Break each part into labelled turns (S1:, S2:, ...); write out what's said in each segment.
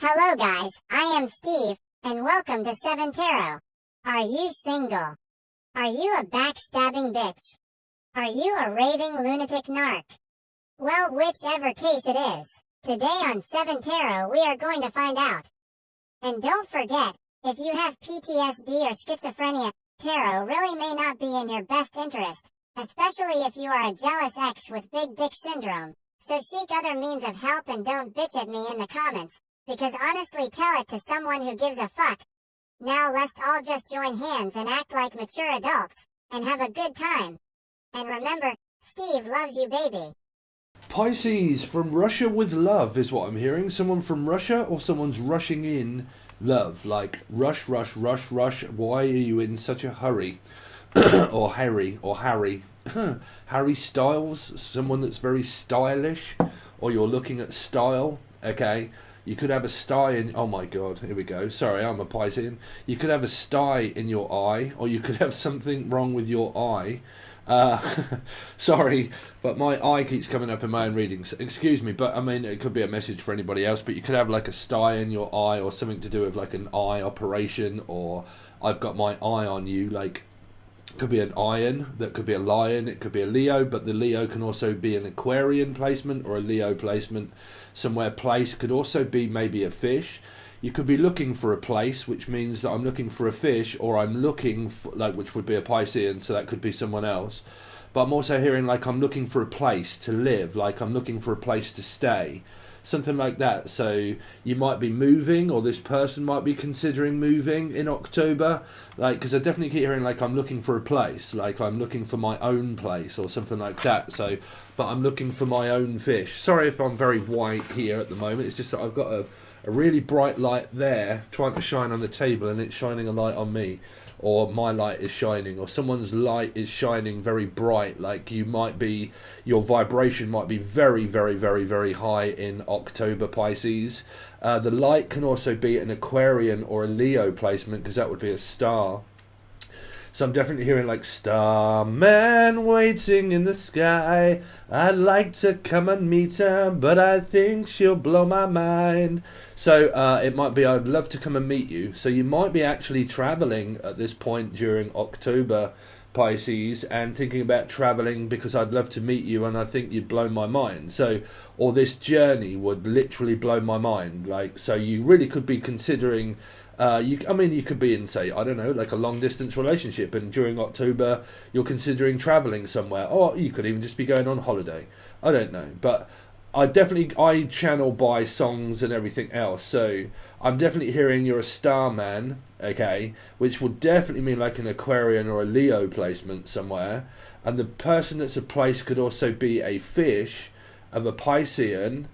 S1: Hello guys, I am Steve, and welcome to 7 Tarot. Are you single? Are you a backstabbing bitch? Are you a raving lunatic narc? Well, whichever case it is, today on 7 Tarot we are going to find out. And don't forget, if you have PTSD or schizophrenia, tarot really may not be in your best interest, especially if you are a jealous ex with big dick syndrome. So seek other means of help and don't bitch at me in the comments. Because honestly, tell it to someone who gives a fuck. Now let's all just join hands and act like mature adults, and have a good time. And remember, Steve loves you, baby.
S2: Pisces, from Russia with love is what I'm hearing. Someone from Russia, or someone's rushing in love. Like, rush, rush, rush, rush. Why are you in such a hurry? or Harry. Harry Styles, someone that's very stylish. Or you're looking at style, okay? You could have a sty in... Oh my god, here we go. Sorry, I'm a Piscean. You could have a sty in your eye, or you could have something wrong with your eye. Sorry, but my eye keeps coming up in my own readings. Excuse me, but I mean, it could be a message for anybody else, but you could have like a sty in your eye, or something to do with like an eye operation, or I've got my eye on you, like... Could be an iron, that could be a lion, it could be a Leo, but the Leo can also be an Aquarian placement or a Leo placement somewhere placed. Could also be maybe a fish. You could be looking for a place, which means that I'm looking for a fish, or I'm looking for, like, which would be a Piscean, so that could be someone else. But I'm also hearing like I'm looking for a place to live, like I'm looking for a place to stay. Something like that. So you might be moving, or this person might be considering moving in October. Like, because I definitely keep hearing like I'm looking for a place, like I'm looking for my own place or something like that. So, but I'm looking for my own fish. Sorry if I'm very white here at the moment. It's just that I've got a really bright light there trying to shine on the table, and it's shining a light on me. Or my light is shining, or someone's light is shining very bright. Like you might be, your vibration might be very, very, very, very high in October, Pisces. The light can also be an Aquarian or a Leo placement, because that would be a star. So I'm definitely hearing like, starman waiting in the sky. I'd like to come and meet her, but I think she'll blow my mind. So it might be, I'd love to come and meet you. So you might be actually traveling at this point during October, Pisces, and thinking about traveling because I'd love to meet you and I think you'd blow my mind. So, or this journey would literally blow my mind. Like, so you really could be considering... you could be in, say, I don't know, like a long distance relationship, and during October you're considering travelling somewhere, or you could even just be going on holiday. I don't know, but I channel by songs and everything else, so I'm definitely hearing you're a starman, okay, which would definitely mean like an Aquarian or a Leo placement somewhere, and the person that's a place could also be a fish of a Piscean,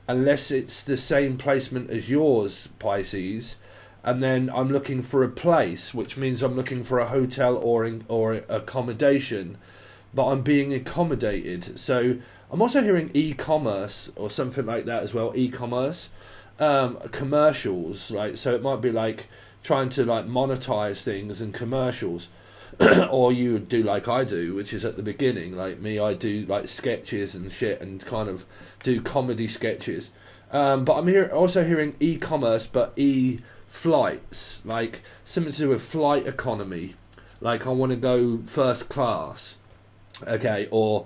S2: unless it's the same placement as yours, Pisces. And then I'm looking for a place, which means I'm looking for a hotel or accommodation, but I'm being accommodated. So I'm also hearing e-commerce or something like that as well. E-commerce, commercials, right? So it might be like trying to like monetize things and commercials, or you would do like I do, which is at the beginning, like me, I do like sketches and shit and kind of do comedy sketches. But I'm also hearing e-commerce, but flights, like something to do with flight economy, like I want to go first class, okay, or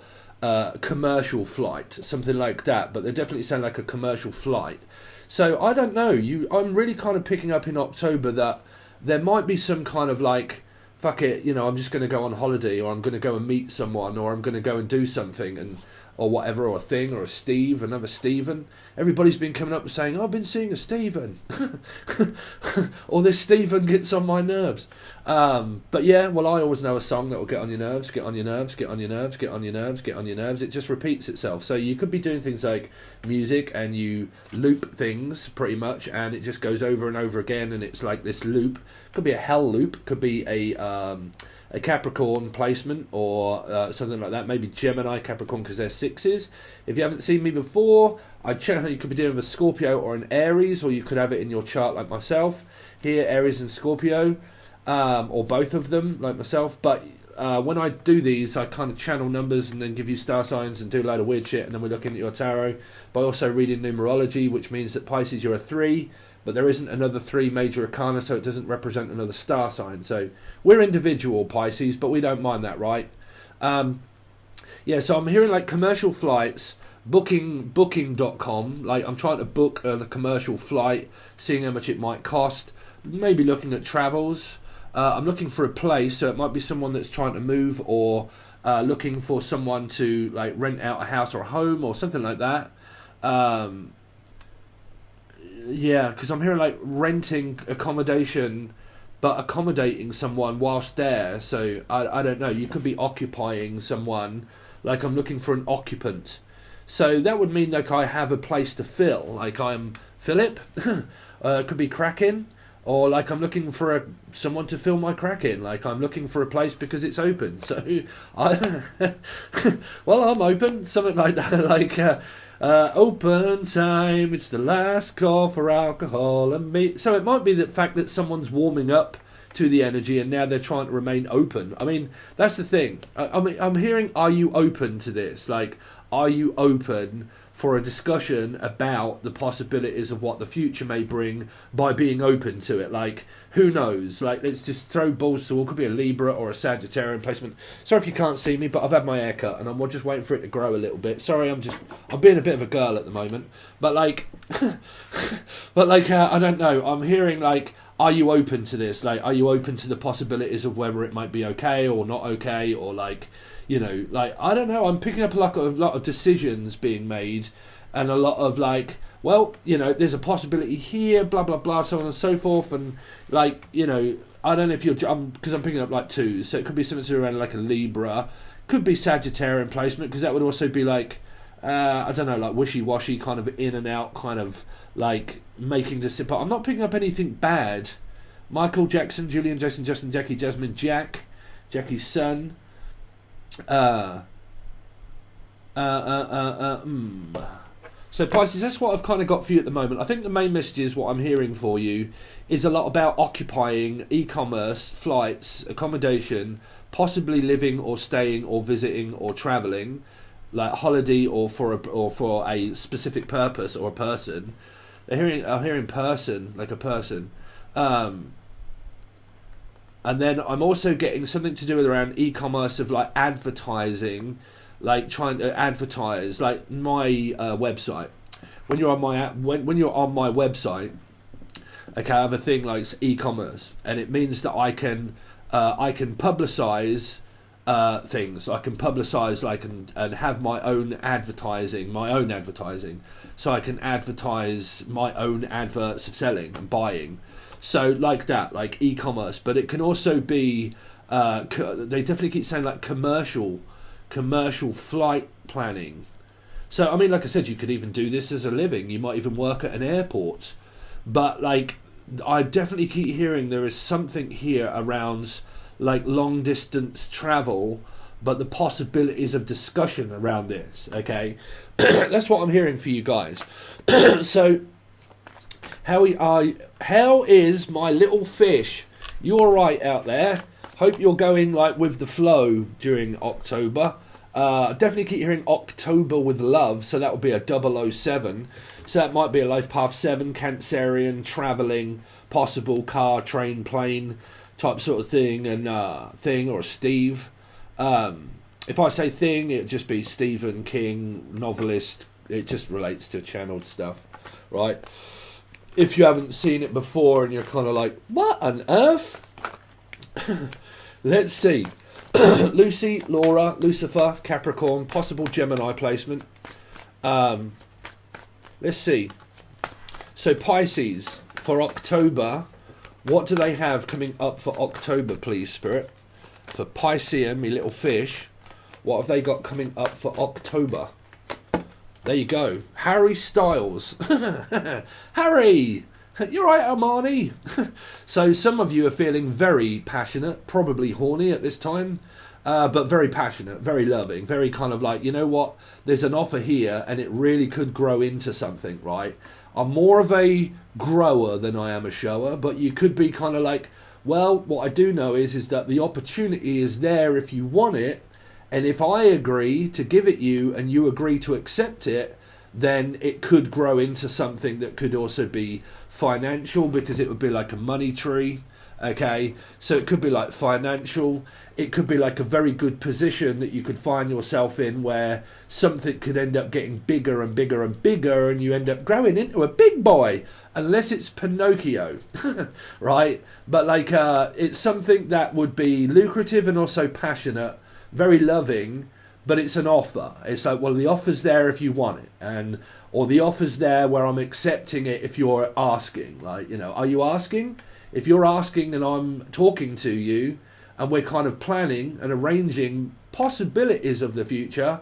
S2: commercial flight, something like that, but they definitely sound like a commercial flight. So I don't know, I'm really kind of picking up in October that there might be some kind of like, fuck it, you know, I'm just going to go on holiday, or I'm going to go and meet someone, or I'm going to go and do something, and or whatever, or a thing, or a Steve, another Stephen. Everybody's been coming up and saying, oh, I've been seeing a Stephen. Or this Stephen gets on my nerves. But yeah, well, I always know a song that will get on your nerves, get on your nerves, get on your nerves, get on your nerves, get on your nerves. It just repeats itself. So you could be doing things like music, and you loop things pretty much, and it just goes over and over again, and it's like this loop. Could be a hell loop, could be a Capricorn placement, or something like that. Maybe Gemini, Capricorn, because they're sixes. If you haven't seen me before, I'd check how you could be dealing with a Scorpio or an Aries, or you could have it in your chart like myself. Here, Aries and Scorpio, or both of them like myself. But when I do these, I kind of channel numbers and then give you star signs and do a load of weird shit, and then we're looking at your tarot. But also reading numerology, which means that Pisces, you're a 3, but there isn't another 3 major arcana, so it doesn't represent another star sign. So we're individual, Pisces, but we don't mind that, right? Yeah, so I'm hearing like commercial flights, booking.com, like I'm trying to book a commercial flight, seeing how much it might cost, maybe looking at travels. I'm looking for a place, so it might be someone that's trying to move, or looking for someone to like rent out a house or a home or something like that. Yeah, because I'm hearing like renting accommodation, but accommodating someone whilst there. So I don't know, you could be occupying someone, like I'm looking for an occupant. So that would mean like I have a place to fill, like I'm Philip, could be Kraken, or like I'm looking for someone to fill my Kraken, like I'm looking for a place because it's open. So well, I'm open, something like that, like open time, it's the last call for alcohol and meat. So it might be the fact that someone's warming up to the energy and now they're trying to remain open. I mean, that's the thing. I mean, I'm hearing, are you open to this? Like, are you open for a discussion about the possibilities of what the future may bring by being open to it? Like, who knows? Like, let's just throw balls to the wall. Could be a Libra or a Sagittarian placement. Sorry if you can't see me, but I've had my hair cut and I'm just waiting for it to grow a little bit. Sorry, I'm being a bit of a girl at the moment. But like, I don't know. I'm hearing like, are you open to this? Like, are you open to the possibilities of whether it might be okay or not okay, or like, you know, like, I don't know. I'm picking up a lot of decisions being made, and a lot of like, well, you know, there's a possibility here, blah blah blah, so on and so forth, and like, you know, I don't know if you're, because I'm picking up like 2s, so it could be something to do around like a Libra, could be Sagittarian placement, because that would also be like, I don't know, like wishy-washy, kind of in and out, kind of like making decisions. But I'm not picking up anything bad. Michael Jackson, Julian, Jason, Justin, Jackie, Jasmine, Jack, Jackie's son. So Pisces, that's what I've kind of got for you at the moment. I think the main message is, what I'm hearing for you is a lot about occupying, e-commerce, flights, accommodation, possibly living or staying or visiting or travelling, like holiday or for a specific purpose or a person. I'm hearing person, like a person. And then I'm also getting something to do with around e-commerce of like advertising, like trying to advertise like my website. When you're on my when you're on my website, okay, I have a thing like e-commerce, and it means that I can publicize things. I can publicize like and have my own advertising, so I can advertise my own adverts of selling and buying. So like that, like e-commerce, but it can also be, they definitely keep saying like commercial flight planning. So, I mean, like I said, you could even do this as a living. You might even work at an airport. But like, I definitely keep hearing there is something here around like long distance travel, but the possibilities of discussion around this, okay? That's what I'm hearing for you guys. So, how is my little fish? You all right out there? Hope you're going like with the flow during October. Definitely keep hearing October with love, so that would be a 007. So that might be a life path 7, Cancerian, travelling, possible car, train, plane type sort of thing, and thing, or Steve. If I say thing, it'd just be Stephen King, novelist. It just relates to channeled stuff, right? If you haven't seen it before and you're kind of like, what on earth? Let's see. Lucy, Laura, Lucifer, Capricorn, possible Gemini placement. Let's see. So Pisces, for October, what do they have coming up for October, please, Spirit? For Piscean, me little fish, what have they got coming up for October? There you go. Harry Styles. Harry! You're right, Armani. So some of you are feeling very passionate, probably horny at this time, but very passionate, very loving, very kind of like, you know what, there's an offer here and it really could grow into something, right? I'm more of a grower than I am a shower, but you could be kind of like, well, what I do know is that the opportunity is there if you want it, and if I agree to give it you and you agree to accept it, then it could grow into something that could also be financial, because it would be like a money tree. Okay, so it could be like financial. It could be like a very good position that you could find yourself in, where something could end up getting bigger and bigger and bigger, and you end up growing into a big boy, unless it's Pinocchio, right? But like, it's something that would be lucrative and also passionate, very loving, but it's an offer. It's like, well, the offer's there if you want it, or the offer's there where I'm accepting it if you're asking. Like, you know, are you asking? If you're asking and I'm talking to you, and we're kind of planning and arranging possibilities of the future,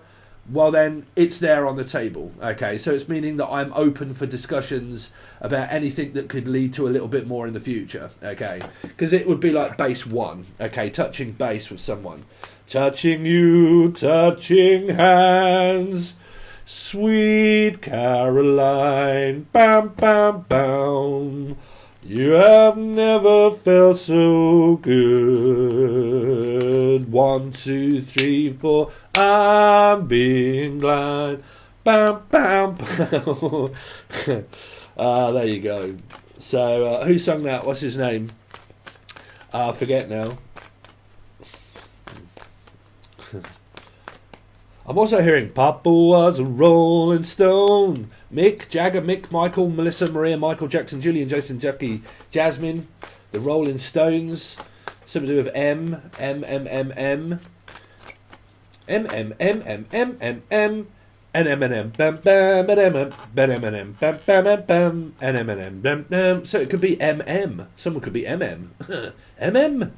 S2: well, then it's there on the table. Okay, so it's meaning that I'm open for discussions about anything that could lead to a little bit more in the future. Okay, because it would be like base 1. Okay, touching base with someone. Touching you, touching hands, sweet Caroline, bam, bam, bam. You have never felt so good. 1, 2, 3, 4. I'm being glad. Bam, bam, bam. There you go. So, who sung that? What's his name? I forget now. I'm also hearing Papa was a Rolling Stone. Mick Jagger, Mick, Michael, Melissa, Maria, Michael Jackson, Julian, Jason, Jackie, Jasmine, the Rolling Stones. Something to do with M, M, M, M, M, M, M, M, M, M, M, M, and M, bam, bam, bam, bam, bam, bam, bam, bam, and M, bam, bam. So it could be MM. Someone could be MM. MM. M,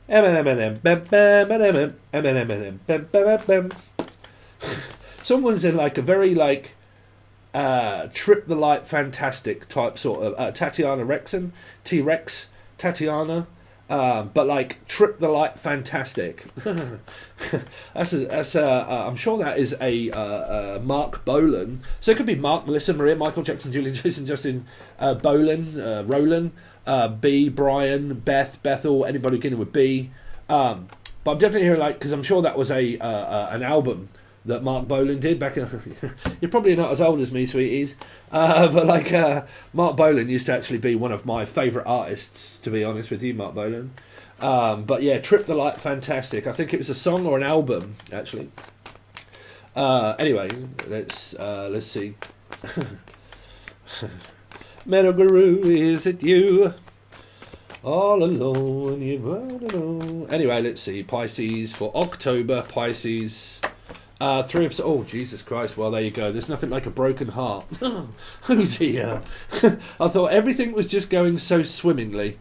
S2: bam, bam, bam, bam, bam, bam, bam. Someone's in like a very like Trip the Light Fantastic type sort of Tatiana Rexon, T-Rex, Tatiana, but like Trip the Light Fantastic. I'm sure that is a Mark Bolan. So it could be Mark, Melissa, Maria, Michael Jackson, Julian, Jason, Justin, Bolan, Roland, B, Brian, Beth, Bethel, anybody beginning with B. But I'm definitely hearing like, because I'm sure that was an album that Mark Bolan did back in... You're probably not as old as me, sweeties. But like, Mark Bolan used to actually be one of my favourite artists, to be honest with you, Mark Bolan. But yeah, Trip the Light Fantastic. I think it was a song or an album, actually. Anyway, let's see. Metal Guru, is it you? All alone, you... Anyway, let's see. Pisces for October, Pisces... 3 of... Oh, Jesus Christ. Well, there you go. There's nothing like a broken heart. Oh, dear. I thought everything was just going so swimmingly.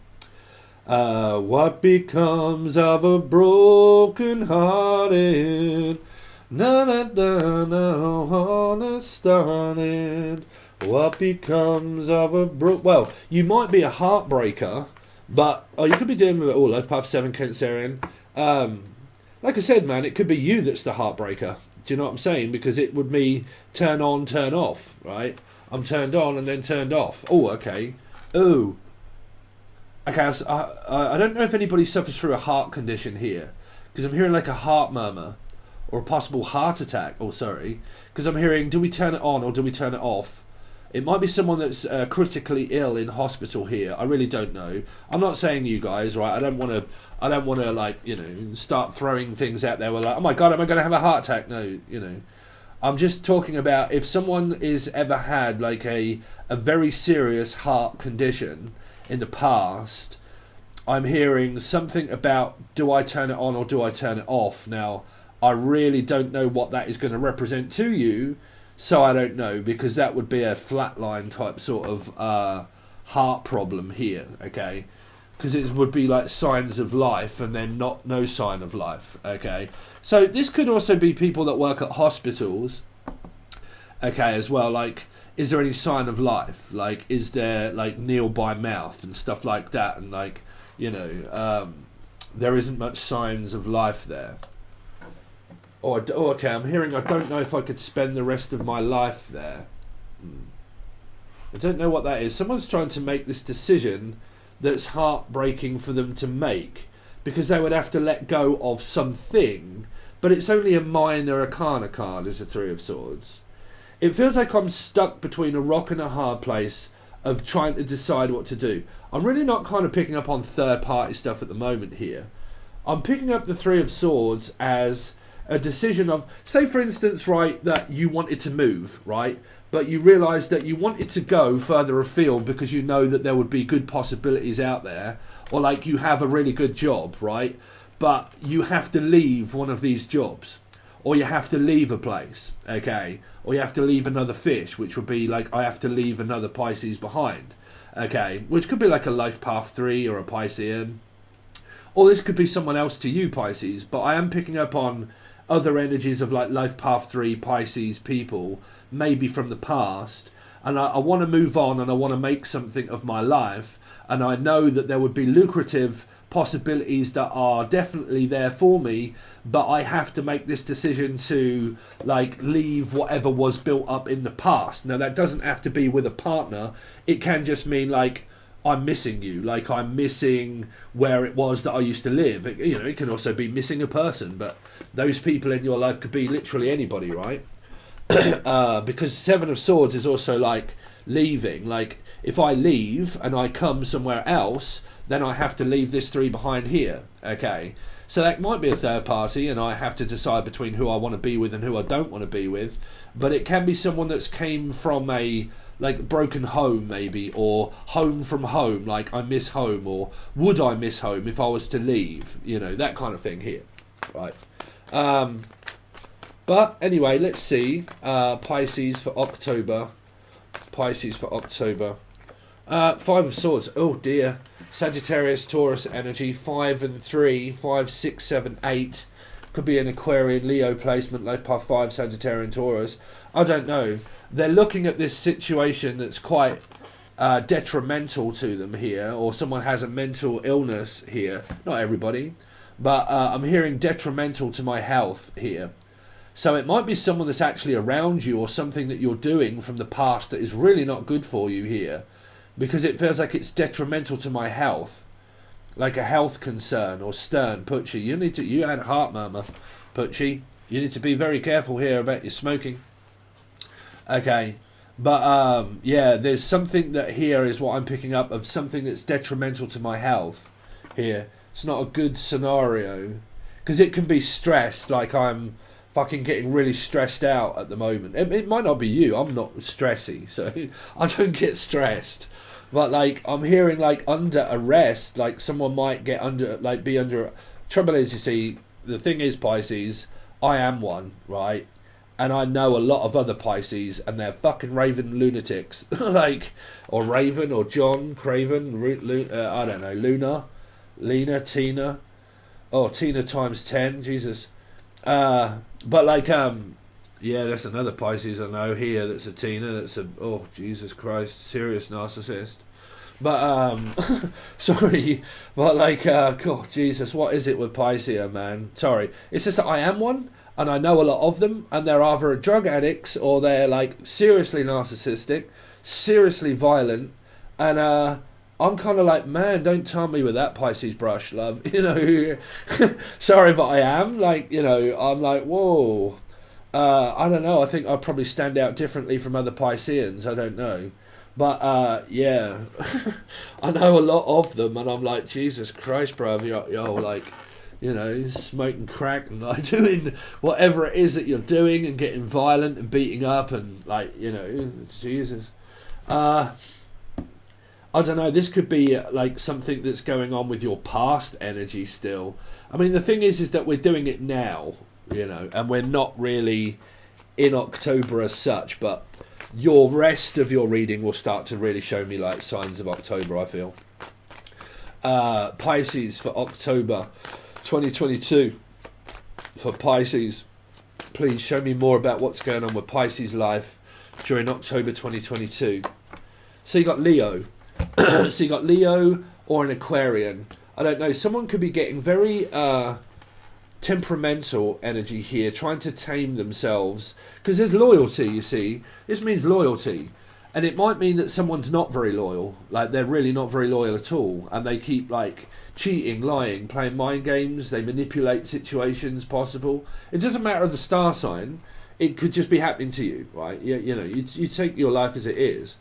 S2: What becomes of a broken hearted? Na na na na started. What becomes of a well, you might be a heartbreaker, but you could be dealing with it all. Life Path 7 Cancerian. Like I said, man, it could be you that's the heartbreaker. Do you know what I'm saying? Because it would be turn on, turn off, right? I'm turned on and then turned off. Oh, okay. Oh. Okay, so I don't know if anybody suffers through a heart condition here, because I'm hearing like a heart murmur or a possible heart attack. Oh, sorry. Because I'm hearing, do we turn it on or do we turn it off? It might be someone that's critically ill in hospital here. I really don't know. I'm not saying you guys, right? I don't want to like, you know, start throwing things out there. We're like, oh my God, am I going to have a heart attack? No, you know. I'm just talking about if someone is ever had like a very serious heart condition in the past, I'm hearing something about, do I turn it on or do I turn it off? Now, I really don't know what that is going to represent to you. So I don't know, because that would be a flatline type sort of heart problem here, okay? Because it would be like signs of life and then no sign of life, okay? So this could also be people that work at hospitals, okay, as well. Like, is there any sign of life? Like, is there like kneel by mouth and stuff like that? And like, you know, there isn't much signs of life there. Oh, okay, I'm hearing I don't know if I could spend the rest of my life there. I don't know what that is. Someone's trying to make this decision that's heartbreaking for them to make, because they would have to let go of something, but it's only a minor arcana card, is a 3 of Swords. it feels like I'm stuck between a rock and a hard place of trying to decide what to do. I'm really not kind of picking up on third party stuff at the moment here. I'm picking up the Three of Swords as a decision of, say for instance, right, that you wanted to move, right, but you realised that you wanted to go further afield because you know that there would be good possibilities out there, or like you have a really good job, right, but you have to leave one of these jobs, or you have to leave a place, okay, or you have to leave another fish, which would be like I have to leave another Pisces behind, okay, which could be like a life path 3 or a Piscean, or this could be someone else to you, Pisces, but I am picking up on other energies of like life path 3 Pisces people, maybe from the past, and I want to move on and I want to make something of my life, and I know that there would be lucrative possibilities that are definitely there for me, but I have to make this decision to like leave whatever was built up in the past. Now that doesn't have to be with a partner, it can just mean like I'm missing you, like I'm missing where it was that I used to live. It can also be missing a person, but those people in your life could be literally anybody, right? Because Seven of Swords is also like leaving. Like if I leave and I come somewhere else, then I have to leave this 3 behind here, okay? So that might be a third party, and I have to decide between who I want to be with and who I don't want to be with. But it can be someone that's came from a like broken home maybe, or home from home, like I miss home, or would I miss home if I was to leave, that kind of thing here, right? But anyway, let's see, Pisces for October. Five of Swords, oh dear, Sagittarius, Taurus energy, 5 and 3, 5, 6, 7, 8, could be an Aquarian, Leo placement, life path 5, Sagittarian, Taurus, I don't know. They're looking at this situation that's quite detrimental to them here, or someone has a mental illness here. Not everybody, but I'm hearing detrimental to my health here. So it might be someone that's actually around you, or something that you're doing from the past that is really not good for you here, because it feels like it's detrimental to my health, like a health concern or stern. Putchy, you had a heart murmur, Putchy. You need to be very careful here about your smoking. Okay, but yeah, there's something that here is what I'm picking up of something that's detrimental to my health here. It's not a good scenario, because it can be stressed, like I'm fucking getting really stressed out at the moment. It might not be you, I'm not stressy, so I don't get stressed. But like I'm hearing like under arrest, like someone might get under, like be under. Trouble is, you see, the thing is, Pisces, I am one, right? And I know a lot of other Pisces, and they're fucking raving lunatics, like, or Raven, or John, Craven, I don't know, Lena, Tina, Tina times 10, Jesus. But like, yeah, that's another Pisces I know here. That's a Tina. That's a Jesus Christ, serious narcissist. But sorry, but like, God, Jesus, what is it with Pisces, man? Sorry, it's just that I am one. And I know a lot of them, and they're either drug addicts or they're like seriously narcissistic, seriously violent, and I'm kind of like, man, don't tar me with that Pisces brush, love. Sorry, but I am like, I'm like, whoa. I don't know. I think I probably stand out differently from other Pisceans. I don't know, but yeah, I know a lot of them, and I'm like, Jesus Christ, bro, you're like, smoking crack and like doing whatever it is that you're doing and getting violent and beating up and like, Jesus. I don't know, this could be like something that's going on with your past energy still. I mean, the thing is that we're doing it now, and we're not really in October as such, but your rest of your reading will start to really show me like signs of October, I feel. Pisces for October 2022. For Pisces, please show me more about what's going on with Pisces life during October 2022. So you got Leo. So you got Leo or an Aquarian. I don't know. Someone could be getting very temperamental energy here, trying to tame themselves. Because there's loyalty, you see. This means loyalty. And it might mean that someone's not very loyal. Like, they're really not very loyal at all. And they keep, like, cheating, lying, playing mind games. They manipulate situations possible. It doesn't matter the star sign. it could just be happening to you, right? You know, you take your life as it is.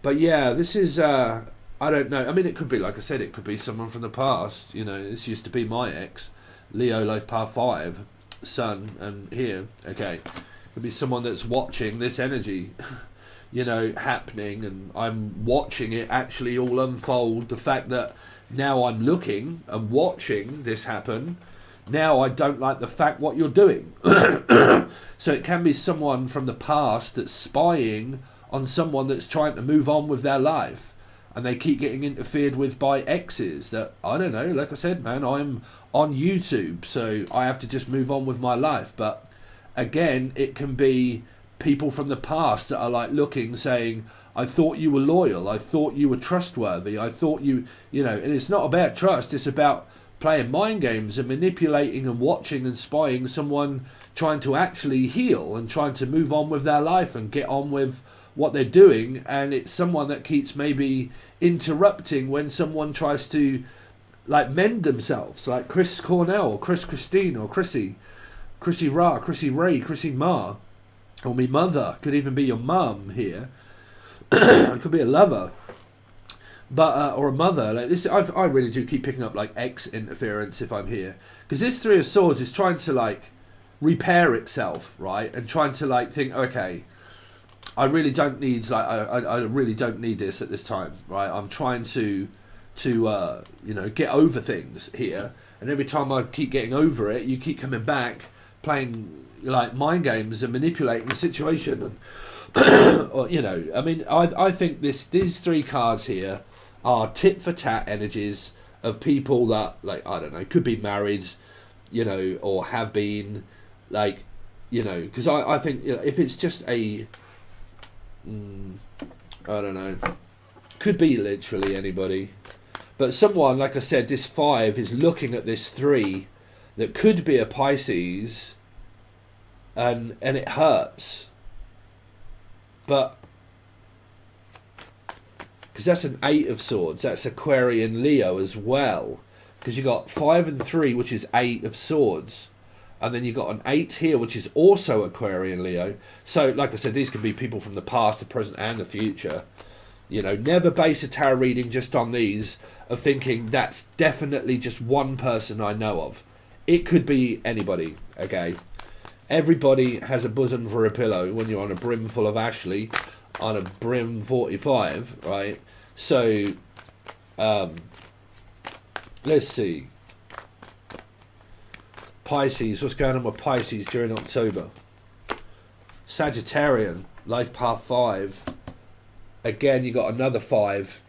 S2: But yeah, this is I don't know. I mean, it could be, like I said, it could be someone from the past. You know, this used to be my ex, Leo, life path 5, Sun, and here. Okay, it could be someone that's watching this energy, you know, happening, and I'm watching it actually all unfold. The fact that now I'm looking and watching this happen. Now I don't like the fact what you're doing. So it can be someone from the past that's spying on someone that's trying to move on with their life, and they keep getting interfered with by exes that, I don't know, like I said, man, I'm on YouTube, so I have to just move on with my life. But again, it can be people from the past that are like looking, saying, I thought you were loyal, I thought you were trustworthy, I thought you know, and it's not about trust, it's about playing mind games and manipulating and watching and spying someone trying to actually heal and trying to move on with their life and get on with what they're doing. And it's someone that keeps maybe interrupting when someone tries to like mend themselves, like Chris Cornell or Chris Christine or Chrissy Ra, Chrissy Ray, Chrissy Ma, or me mother. Could even be your mum here. It could be a lover. But or a mother, like this, I really do keep picking up like ex interference if I'm here, because this 3 of Swords is trying to like repair itself, right, and trying to like think, okay, I really don't need I really don't need this at this time, right? I'm trying to you know, get over things here, and every time I keep getting over it, you keep coming back, playing like mind games and manipulating the situation, and or, you know, I mean, I think these 3 cards here are tit for tat energies of people that, like, I don't know, could be married, you know, or have been, like, you know, because I think, you know, if it's just a I don't know, could be literally anybody, but someone, like I said, this 5 is looking at this 3 that could be a Pisces, and it hurts, but because that's an 8 of Swords, that's Aquarian Leo as well, because you got 5 and 3, which is 8 of Swords, and then you got an 8 here, which is also Aquarian Leo. So like I said, these can be people from the past, the present, and the future. You know, never base a tarot reading just on these, of thinking that's definitely just one person I know of. It could be anybody, okay? Everybody has a bosom for a pillow when you're on a brim full of Ashley, on a brim 45, right? So, let's see. Pisces, what's going on with Pisces during October? Sagittarian, life path 5. Again, you got another 5.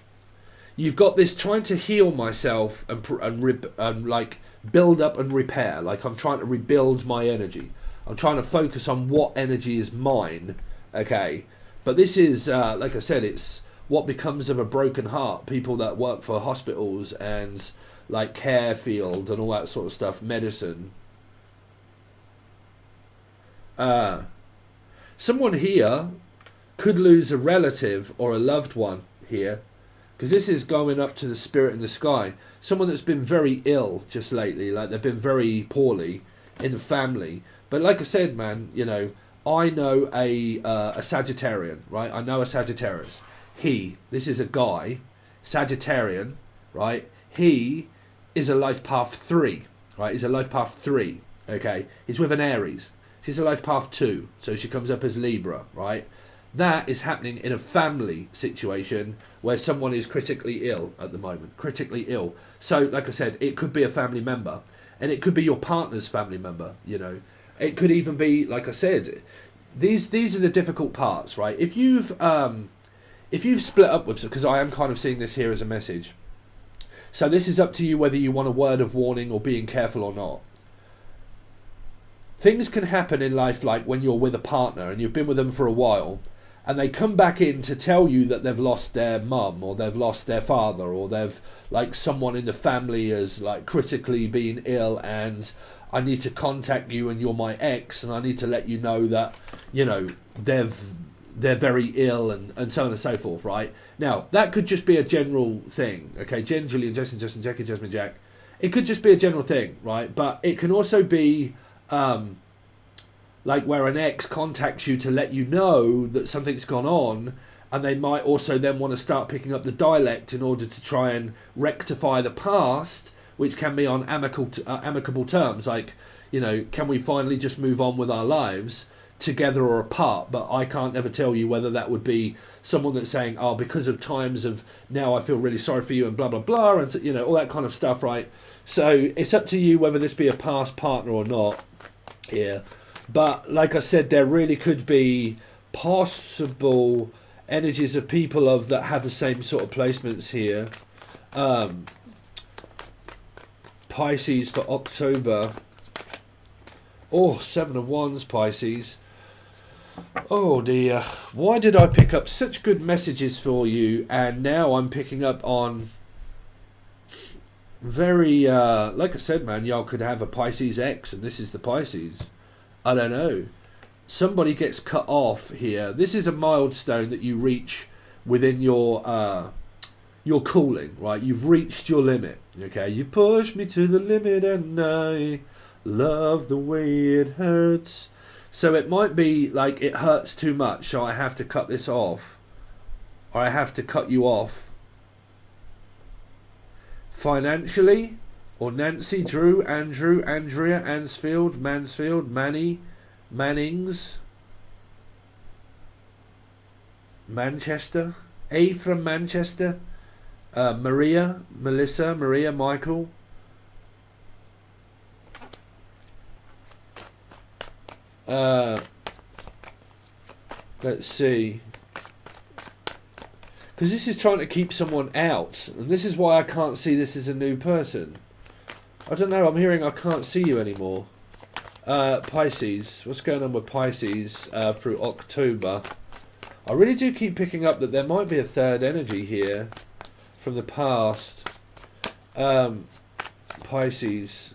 S2: You've got this trying to heal myself and like build up and repair. Like I'm trying to rebuild my energy. I'm trying to focus on what energy is mine. Okay, but this is like I said, it's what becomes of a broken heart. People that work for hospitals and like care field and all that sort of stuff, medicine. Someone here could lose a relative or a loved one here, because this is going up to the spirit in the sky. Someone that's been very ill just lately, like they've been very poorly in the family. But like I said, man, you know, I know a Sagittarian, right? I know a Sagittarius. This is a guy, Sagittarian, right? He is a life path 3, right? He's a life path 3, okay? He's with an Aries. She's a life path 2, so she comes up as Libra, right? That is happening in a family situation where someone is critically ill at the moment. Critically ill. So, like I said, it could be a family member. And it could be your partner's family member, you know. It could even be, like I said, these are the difficult parts, right? If you've split up with, because I am kind of seeing this here as a message. So this is up to you whether you want a word of warning or being careful or not. Things can happen in life, like when you're with a partner and you've been with them for a while, and they come back in to tell you that they've lost their mum or they've lost their father, or they've, like, someone in the family has like critically been ill, and I need to contact you and you're my ex, and I need to let you know that, you know, they're very ill, and so on and so forth, right? Now, that could just be a general thing, okay? Jen, Julian, Justin, Jackie, Jasmine, Jack. It could just be a general thing, right? But it can also be like where an ex contacts you to let you know that something's gone on, and they might also then want to start picking up the dialect in order to try and rectify the past, which can be on amicable terms, like, you know, can we finally just move on with our lives together or apart? But I can't ever tell you whether that would be someone that's saying, oh, because of times of now I feel really sorry for you and blah blah blah, and you know, all that kind of stuff, right? So it's up to you whether this be a past partner or not. Yeah, but like I said, there really could be possible energies of people of that have the same sort of placements here. Pisces for October. Oh, 7 of Wands, Pisces. Oh dear, why did I pick up such good messages for you, and now I'm picking up on very, like I said, man, y'all could have a Pisces X, and this is the Pisces. I don't know. Somebody gets cut off here. This is a milestone that you reach within your calling, right? You've reached your limit, okay? You push me to the limit and I love the way it hurts. So it might be like it hurts too much, so I have to cut this off, or I have to cut you off financially, or Nancy, Drew, Andrew, Andrea, Ansfield, Mansfield, Manny, Mannings, Manchester, A from Manchester, Maria, Melissa, Maria, Michael. Let's see, because this is trying to keep someone out, and this is why I can't see this as a new person. I don't know, I'm hearing I can't see you anymore. Pisces, what's going on with Pisces through October? I really do keep picking up that there might be a third energy here from the past. Pisces,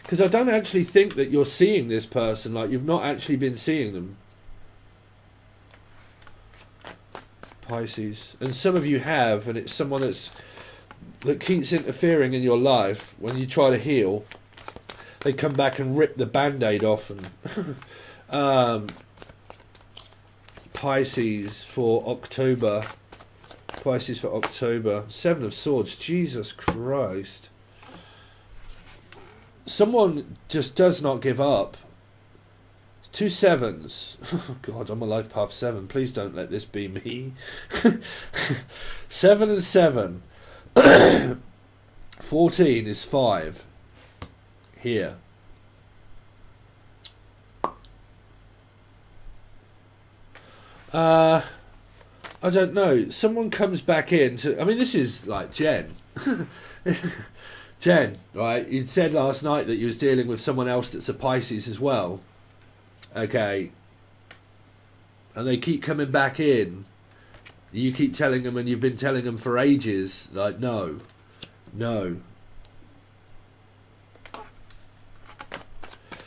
S2: because I don't actually think that you're seeing this person, like you've not actually been seeing them. Pisces, and some of you have, and it's someone that keeps interfering in your life. When you try to heal, they come back and rip the band-aid off. And Pisces for October. Pisces for October. 7 of Swords. Jesus Christ. Someone just does not give up. 2 sevens. Oh God, I'm a life path 7. Please don't let this be me. 7 and 7. 14 is 5. Here. I don't know. Someone comes back in to... I mean, this is like Jen. Jen, right? You said last night that you was dealing with someone else that's a Pisces as well. Okay. And they keep coming back in. You keep telling them, and you've been telling them for ages, like, no. No.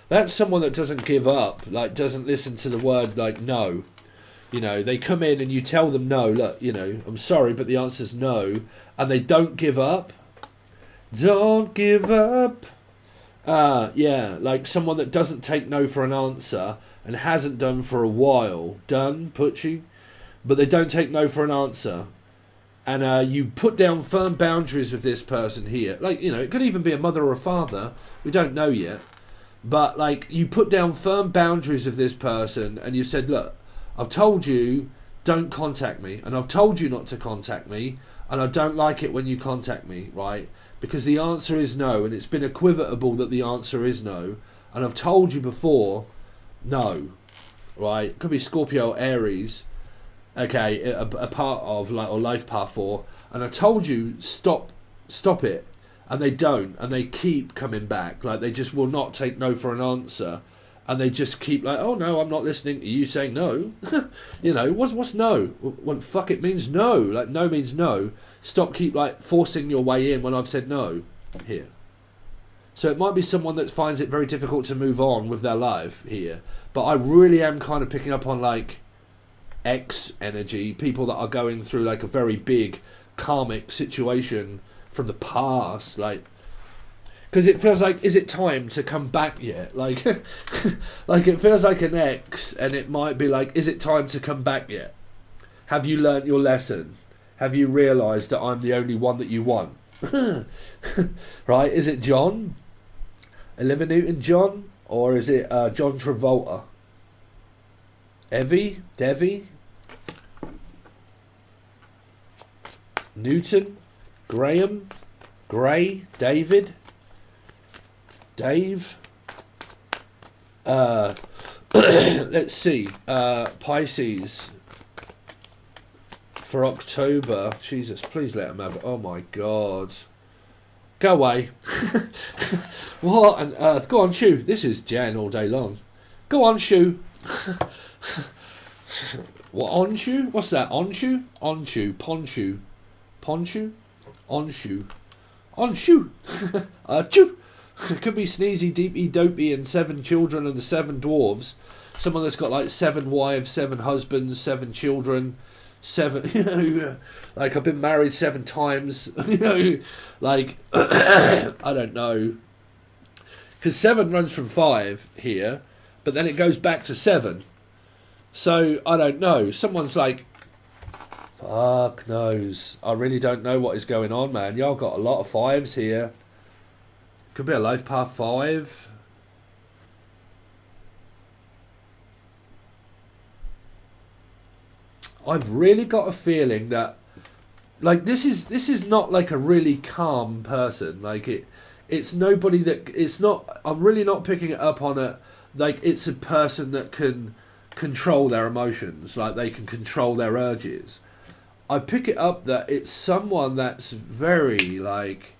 S2: That's someone that doesn't give up, like, doesn't listen to the word, like, no. You know, they come in and you tell them no, look, you know, I'm sorry, but the answer's no. And they don't give up. Don't give up. Yeah, like someone that doesn't take no for an answer and hasn't done for a while. Done, Putchy. But they don't take no for an answer. And you put down firm boundaries with this person here. Like, you know, it could even be a mother or a father. We don't know yet. But, like, you put down firm boundaries with this person and you said, look, I've told you don't contact me, and I've told you not to contact me, and I don't like it when you contact me, right? Because the answer is no, and it's been equivocal that the answer is no, and I've told you before, no, right? It could be Scorpio or Aries, okay, a part of, like, or life path 4, and I told you stop it, and they don't, and they keep coming back, like they just will not take no for an answer. And they just keep like, oh no, I'm not listening to you saying no. You know, what's no? Well, fuck, it means no. Like, no means no. Stop, keep like forcing your way in when I've said no here. So it might be someone that finds it very difficult to move on with their life here. But I really am kind of picking up on like X energy, people that are going through like a very big karmic situation from the past, like, Because it feels like, is it time to come back yet? Like, like it feels like an ex, and it might be like, is it time to come back yet? Have you learnt your lesson? Have you realised that I'm the only one that you want? Right? Is it John? Olivia Newton-John? Or is it John Travolta? Evie? Devi? Newton? Graham? Gray? David? Dave? Let's see. Pisces for October. Jesus, please let him have it. Oh my God. Go away. What on earth? Go on, Shu. This is Jan all day long. Go on, Shu. What, on Shu? What's that? On Shu? On Shu. Ponshu. Ponshu? On Shu. On Shu. Choo. It could be Sneezy, Deepy, Dopey, and 7 children and the 7 dwarves. Someone that's got like 7 wives, 7 husbands, 7 children, 7. You know, like I've been married 7 times. You know, like I don't know, because 7 runs from 5 here, but then it goes back to 7. So I don't know. Someone's like, fuck knows. I really don't know what is going on, man. Y'all got a lot of 5s here. Could be a life path 5. I've really got a feeling that, like, this is not like a really calm person. Like it's nobody that, it's not. I'm really not picking it up on it. Like it's a person that can control their emotions. Like they can control their urges. I pick it up that it's someone that's very like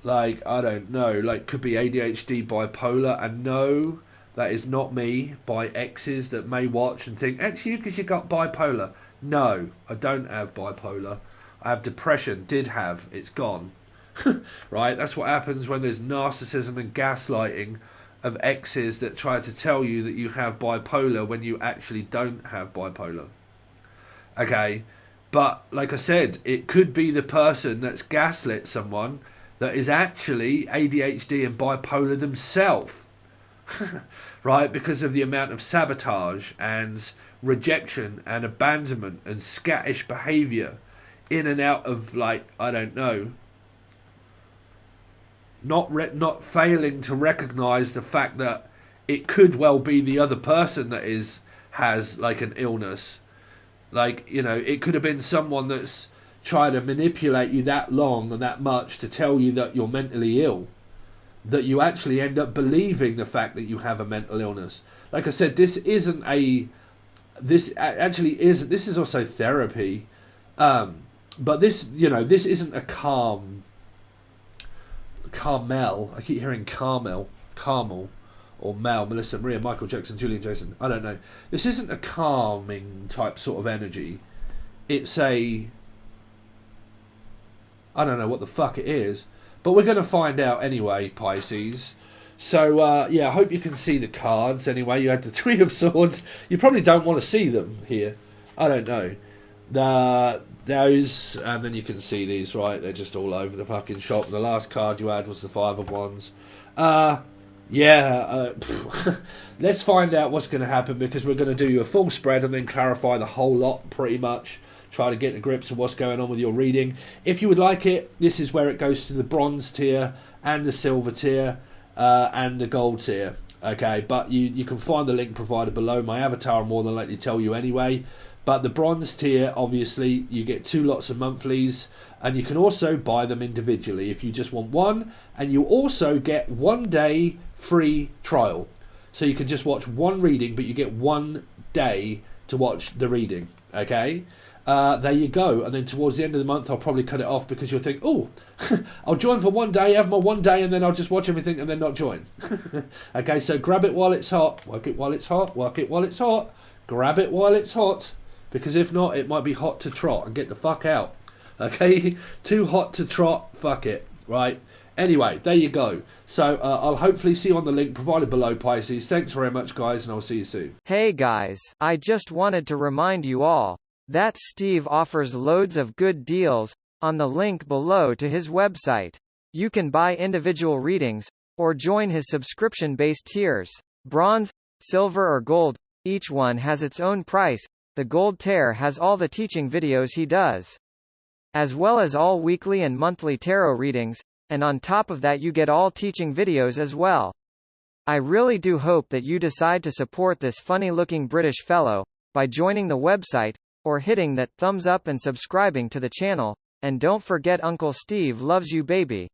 S2: I don't know, like could be ADHD, bipolar, and no, that is not me, by exes that may watch and think, it's you because you got bipolar. No, I don't have bipolar. I have depression, did have, it's gone. Right, that's what happens when there's narcissism and gaslighting of exes that try to tell you that you have bipolar when you actually don't have bipolar. Okay, but like I said, it could be the person that's gaslit someone that is actually ADHD and bipolar themselves. Right, because of the amount of sabotage and rejection and abandonment and scattish behaviour in and out of, like, I don't know, not failing to recognise the fact that it could well be the other person that has like an illness. Like, you know, it could have been someone that's tried to manipulate you that long and that much to tell you that you're mentally ill, that you actually end up believing the fact that you have a mental illness. Like I said, this is also therapy, but this, you know, this isn't a Carmel. I keep hearing Carmel, or Mel, Melissa, Maria, Michael, Jackson, Julian, Jason. I don't know. This isn't a calming type sort of energy. It's I don't know what the fuck it is, but we're going to find out anyway, Pisces. So, yeah, I hope you can see the cards anyway. You had the 3 of Swords. You probably don't want to see them here. I don't know. Those, and then you can see these, right? They're just all over the fucking shop. The last card you had was the 5 of Wands. Let's find out what's going to happen, because we're going to do you a full spread and then clarify the whole lot pretty much. Try to get to grips of what's going on with your reading. If you would like it, this is where it goes to the bronze tier and the silver tier and the gold tier. Okay, but you can find the link provided below. My avatar will more than likely tell you anyway. But the bronze tier, obviously, you get 2 lots of monthlies, and you can also buy them individually if you just want one, and you also get 1 day free trial. So you can just watch one reading, but you get 1 day to watch the reading. Okay? There you go. And then towards the end of the month, I'll probably cut it off, because you'll think, oh, I'll join for 1 day, have my 1 day, and then I'll just watch everything and then not join. Okay, so grab it while it's hot, work it while it's hot, work it while it's hot, grab it while it's hot, because if not, it might be hot to trot and get the fuck out. Okay, too hot to trot, fuck it, right? Anyway, there you go. So I'll hopefully see you on the link provided below, Pisces. Thanks very much, guys, and I'll see you soon.
S3: Hey guys, I just wanted to remind you all that Steve offers loads of good deals on the link below to his website. You can buy individual readings, or join his subscription-based tiers. Bronze, silver or gold, each one has its own price. The gold tier has all the teaching videos he does, as well as all weekly and monthly tarot readings, and on top of that you get all teaching videos as well. I really do hope that you decide to support this funny-looking British fellow, by joining the website, or hitting that thumbs up and subscribing to the channel, and don't forget Uncle Steve loves you baby.